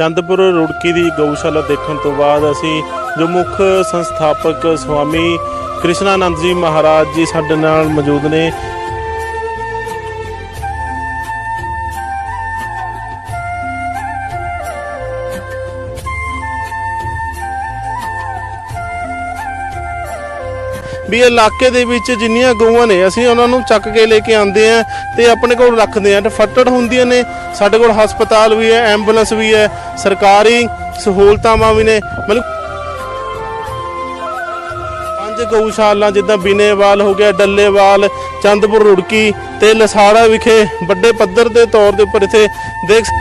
चंदपुर रुड़की की गौशाला देखने तो बाद असी जो मुख संस्थापक स्वामी कृष्णानंद जी महाराज जी साडे नाल मौजूद ने। भी इलाके दे विच जिन्नियां गऊआं ने असीं उन्हां नूं चक के लेके आंदे आ ते अपने कोल रखदे आ। फट्टड़ हुंदियां ने, साडे कोल हस्पताल भी है, एंबूलेंस भी है, सरकारी सहूलतां भी ने। मतलब 5 गऊशाला जिद्दां बिनेवाल हो गया, डल्लेवाल, चंदपुर रुड़की ते लसाड़ा विखे बड़े पद्धर के तौर के उपर इत्थे देख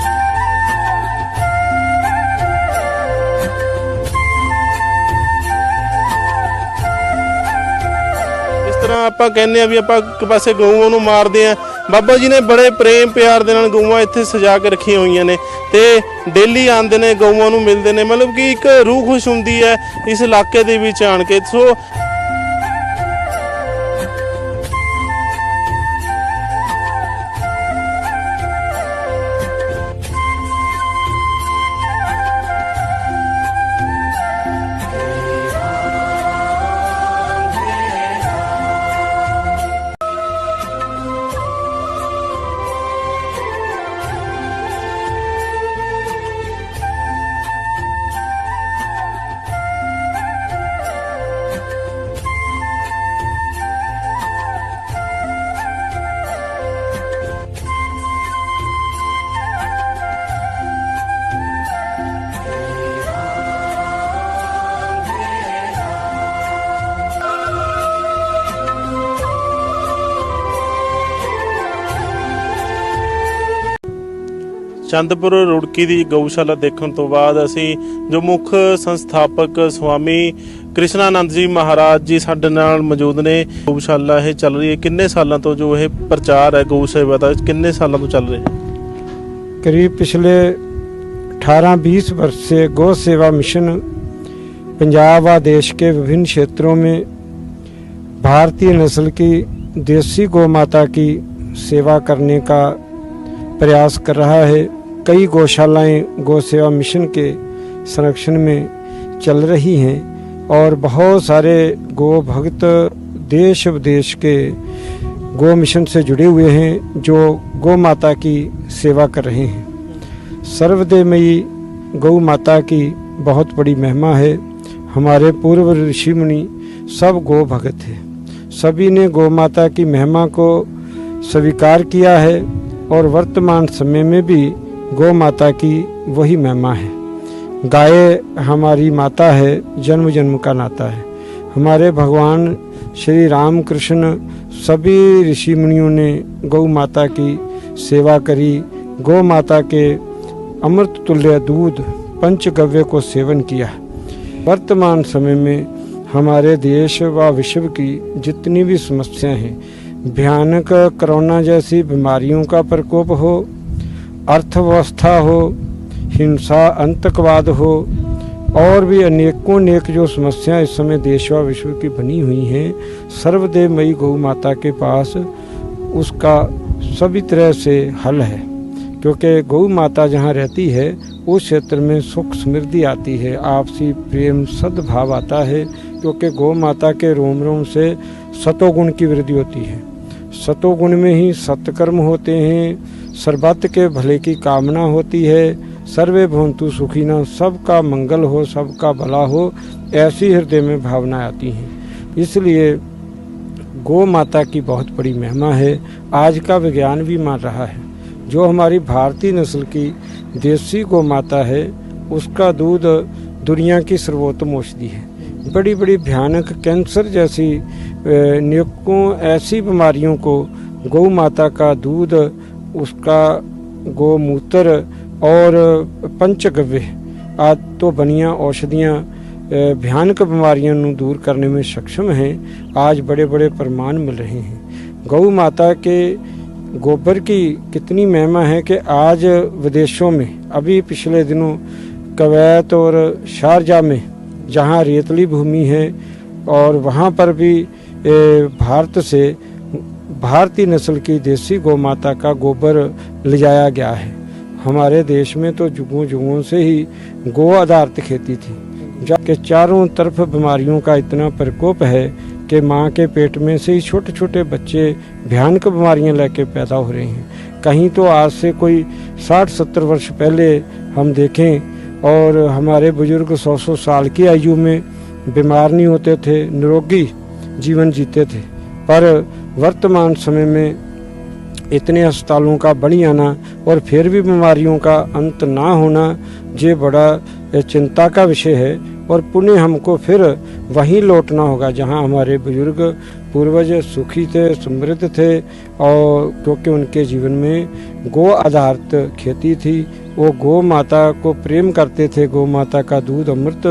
ਆਪਾਂ ਕਹਿੰਦੇ ਆ ਵੀ ਆਪਾਂ ਇੱਕ ਪਾਸੇ ਗਊਆਂ ਨੂੰ ਮਾਰਦੇ ਆ। ਬਾਬਾ ਜੀ ਨੇ ਬੜੇ ਪ੍ਰੇਮ ਪਿਆਰ ਦੇ ਨਾਲ ਗਊਆਂ ਇੱਥੇ ਸਜਾ ਕੇ ਰੱਖੀਆਂ ਹੋਈਆਂ ਨੇ ਤੇ ਡੇਲੀ ਆਉਂਦੇ ਨੇ, ਗਊਆਂ ਨੂੰ ਮਿਲਦੇ ਨੇ। ਮਤਲਬ ਕਿ ਇੱਕ ਰੂਹ ਖੁਸ਼ ਹੁੰਦੀ ਹੈ ਇਸ ਇਲਾਕੇ ਦੇ ਵਿੱਚ ਆਣ ਕੇ। ਸੋ चंदपुर रुड़की की गौशाला देखने तो बाद असी जो मुख संस्थापक स्वामी कृष्णानंद जी महाराज जी साडे नाल मौजूद ने। गौशाला ये चल रही है किन्ने सालों तो, जो ये प्रचार है गौ सेवा का किन्ने सालों तो चल रहा है? करीब पिछले 18-20 वर्ष से गौ सेवा मिशन पंजाब व देश के विभिन्न क्षेत्रों में भारतीय नस्ल की देसी गौ माता की सेवा करने का प्रयास कर रहा है। कई गौशालाएं गौ सेवा मिशन के संरक्षण में चल रही हैं और बहुत सारे गौ भक्त देश विदेश के गौ मिशन से जुड़े हुए हैं जो गौ माता की सेवा कर रहे हैं। सर्वदेवमयी गौ माता की बहुत बड़ी महिमा है। हमारे पूर्व ऋषि मुनि सब गौ भक्त हैं, सभी ने गौ माता की महिमा को स्वीकार किया है और वर्तमान समय में भी गौ माता की वही महिमा है। गाय हमारी माता है, जन्म जन्म का नाता है। हमारे भगवान श्री राम कृष्ण सभी ऋषि मुनियों ने गौ माता की सेवा करी। गौ माता के अमृत तुल्य दूध पंचगव्य को सेवन किया। वर्तमान समय में हमारे देश व विश्व की जितनी भी समस्याएं हैं, भयानक कोरोना जैसी बीमारियों का प्रकोप हो, अर्थव्यवस्था हो, हिंसा आतंकवाद हो और भी अनेकों जो समस्याएं इस समय देश व विश्व की बनी हुई हैं, सर्वदेवमयी गौ माता के पास उसका सभी तरह से हल है। क्योंकि गौ माता जहाँ रहती है उस क्षेत्र में सुख समृद्धि आती है, आपसी प्रेम सद्भाव आता है। क्योंकि गौ माता के रोम रोम से सतोगुण की वृद्धि होती है। सतोगुण में ही सत्कर्म होते हैं, सर्वत्र के भले की कामना होती है। सर्वे भवन्तु सुखिनः, सबका मंगल हो, सबका भला हो, ऐसी हृदय में भावना आती हैं। इसलिए गौ माता की बहुत बड़ी महिमा है। आज का विज्ञान भी मान रहा है जो हमारी भारतीय नस्ल की देसी गौ माता है उसका दूध दुनिया की सर्वोत्तम औषधि है। बड़ी बड़ी भयानक कैंसर जैसी अनेकों ऐसी बीमारियों को गौ माता का दूध, उसका गोमूत्र और पंचगव्य आदि तो बनिया औषधियाँ भयानक बीमारियों को दूर करने में सक्षम हैं। आज बड़े बड़े प्रमाण मिल रहे हैं। गौ माता के गोबर की कितनी महिमा है कि आज विदेशों में, अभी पिछले दिनों कुवैत और शारजा में जहाँ रेतली भूमि है और वहाँ पर भी भारत से भारतीय नस्ल की देसी गौ माता का गोबर ले जाया गया है हमारे देश में तो जुगों जुगों से ही गो आधारित खेती थी, जबकि चारों तरफ बीमारियों का इतना प्रकोप है कि माँ के पेट में से ही छोटे छोटे बच्चे भयानक बीमारियां लेके पैदा हो रहे हैं। कहीं तो आज से कोई 60-70 वर्ष पहले हम देखें और हमारे बुजुर्ग 100-100 साल की आयु में बीमार नहीं होते थे, निरोगी जीवन जीते थे। पर वर्तमान समय में इतने अस्पतालों का बढ़ी आना और फिर भी बीमारियों का अंत ना होना, ये बड़ा चिंता का विषय है। और पुनः हमको फिर वहीं लौटना होगा जहां हमारे बुजुर्ग पूर्वज सुखी थे, समृद्ध थे, और क्योंकि उनके जीवन में गो आधारित खेती थी। वो गौ माता को प्रेम करते थे, गौ माता का दूध अमृत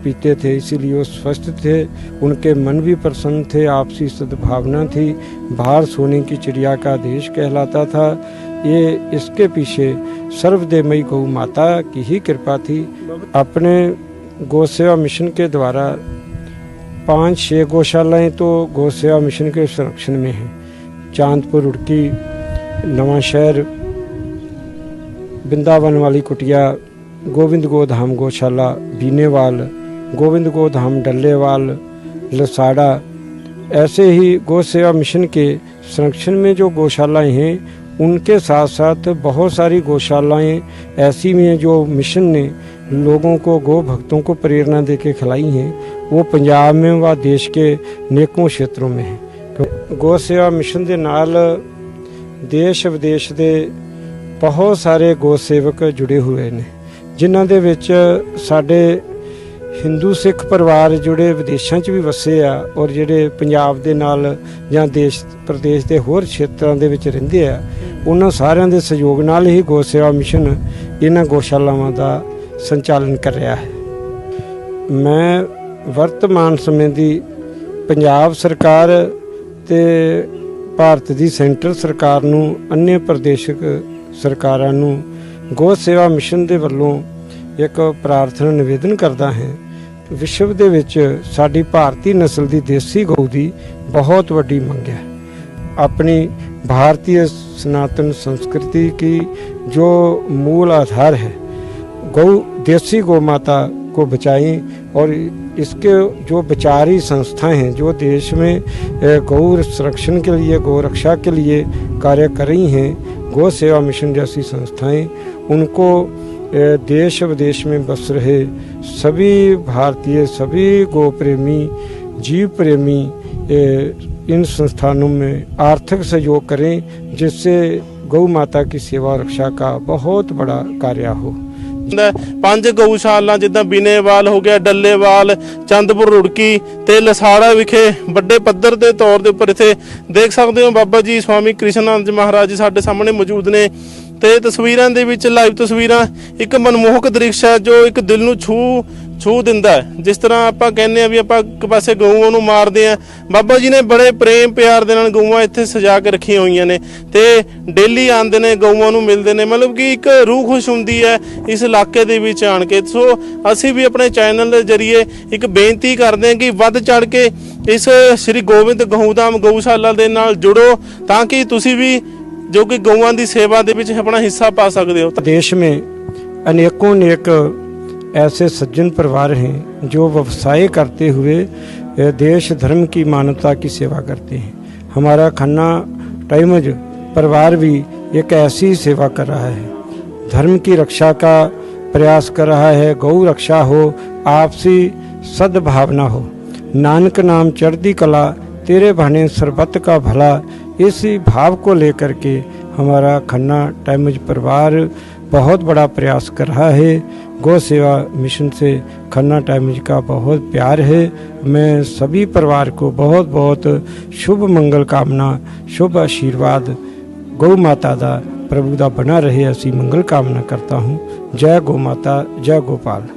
पीते थे, इसीलिए वो स्वस्थ थे। उनके मन भी प्रसन्न थे, आपसी सद्भावना थी। बाहर सोने की चिड़िया का देश कहलाता था। ये इसके पीछे सर्वदेवमयी गौ माता की ही कृपा थी। अपने गौ सेवा मिशन के द्वारा 5-6 गौशालाएं तो गौ सेवा मिशन के संरक्षण में हैं। चांदपुर, रुड़की, नवांशहर, वृंदावन वाली कुटिया, गोविंद गोधाम गौशाला बीनेवाल, गोविंद गोधाम डल्लेवाल, लसाड़ा, ऐसे ही गौ सेवा मिशन के संरक्षण में जो गौशालाएं हैं, उनके साथ साथ बहुत सारी गौशालाएं ऐसी भी हैं जो मिशन ने लोगों को, गौ भक्तों को प्रेरणा दे के खिलाई हैं। वो पंजाब में व देश के नेकों क्षेत्रों में हैं। गौ सेवा मिशन के नाल देश विदेश के बहुत सारे गौ सेवक जुड़े हुए ने, जिन्हां दे विच साडे हिंदू सिख परिवार जुड़े विदेशों च भी वसे आ, और जिहड़े पंजाब दे नाल जां देश प्रदेश के होर क्षेत्रों दे विच रहिंदे आ, उन्हां सारिਆਂ ਦੇ सहयोग नाल ही गौ सेवा मिशन इन्हां गौशालावां दा संचालन कर रहा है। मैं वर्तमान समय की पंजाब सरकार ते भारत की सेंटर सरकार नूं, अन्य प्रदेशक सरकारां नूं गौ सेवा मिशन दे वल्लों एक प्रार्थना निवेदन करता है। विश्व दे विच साडी भारतीय नस्ल की देसी गौ की बहुत वड्डी मंग है। अपनी भारतीय सनातन संस्कृति की जो मूल आधार है, गौ देसी गौ माता को बचाएं। और इसके जो विचारी संस्थाएं हैं जो देश में गौ संरक्षण के लिए, गौ रक्षा के लिए कार्य कर रही हैं, गौ सेवा मिशन जैसी संस्थाएं, उनको देश विदेश में बस रहे सभी भारतीय, सभी गौ प्रेमी, जीव प्रेमी इन संस्थानों में आर्थिक सहयोग करें, जिससे गौ माता की सेवा रक्षा का बहुत बड़ा कार्य हो। 5 गौशाला जिद्दां बीनेवाल हो गया, डल्लेवाल, चंदपुर, रुड़की ते लसाड़ा विखे ਵੱਡੇ ਪੱਧਰ ਦੇ ਤੌਰ ਦੇ ਉੱਪਰ ਇੱਥੇ ਦੇਖ ਸਕਦੇ ਹੋ ਬਾਬਾ ਜੀ स्वामी कृष्णानंद जी महाराज जी ਸਾਡੇ ਸਾਹਮਣੇ ਮੌਜੂਦ ਨੇ। ਤੇ ਤਸਵੀਰਾਂ ਦੇ ਵਿੱਚ ਲਾਈਵ ਤਸਵੀਰਾਂ ਇੱਕ ਮਨਮੋਹਕ ਦ੍ਰਿਸ਼ ਹੈ ਜੋ ਇੱਕ ਦਿਲ ਨੂੰ ਛੂ ਦਿੰਦਾ ਹੈ। ਜਿਸ ਤਰ੍ਹਾਂ ਆਪਾਂ ਕਹਿੰਦੇ ਆ ਵੀ ਆਪਾਂ ਇੱਕ ਪਾਸੇ ਗਊਆਂ ਨੂੰ ਮਾਰਦੇ ਆ, ਬਾਬਾ ਜੀ ਨੇ ਬੜੇ ਪ੍ਰੇਮ ਪਿਆਰ ਦੇ ਨਾਲ ਗਊਆਂ ਇੱਥੇ ਸਜਾ ਕੇ ਰੱਖੀਆਂ ਹੋਈਆਂ ਨੇ ਤੇ ਡੇਲੀ ਆਉਂਦੇ ਨੇ, ਗਊਆਂ ਨੂੰ ਮਿਲਦੇ ਨੇ। ਮਤਲਬ ਕਿ ਇੱਕ ਰੂਹ ਖੁਸ਼ ਹੁੰਦੀ ਹੈ ਇਸ ਇਲਾਕੇ ਦੇ ਵਿੱਚ ਆਣ ਕੇ। ਸੋ ਅਸੀਂ ਵੀ ਆਪਣੇ ਚੈਨਲ ਦੇ ਜ਼ਰੀਏ ਇੱਕ ਬੇਨਤੀ ਕਰਦੇ ਹਾਂ ਕਿ ਵੱਧ ਚੜ ਕੇ ਇਸ ਸ੍ਰੀ ਗੋਬਿੰਦ ਗਊਧਾਮ ਗਊਸ਼ਾਲਾ ਦੇ ਨਾਲ ਜੁੜੋ, ਤਾਂ ਕਿ ਤੁਸੀਂ ਵੀ जो कि गौवां दी सेवा दे विच अपना हिस्सा पा सकते हो। देश में अनेकों नेक ऐसे सज्जन परिवार हैं जो व्यवसाय करते हुए देश धर्म की मानवता की सेवा करते हैं। हमारा खन्ना टाइमज परिवार भी एक ऐसी सेवा कर रहा है, धर्म की रक्षा का प्रयास कर रहा है। गौ रक्षा हो, आपसी सद्भावना हो, नानक नाम चढ़ती कला, तेरे बहाने सरबत का भला, इसी भाव को लेकर के हमारा खन्ना टाइमज परिवार बहुत बड़ा प्रयास कर रहा है। गौ सेवा मिशन से खन्ना टाइमज का बहुत प्यार है। मैं सभी परिवार को बहुत बहुत शुभ मंगल कामना, शुभ आशीर्वाद गौ माता दा, प्रभु दा बना रहे, ऐसी मंगल कामना करता हूँ। जय गौ माता, जय गोपाल।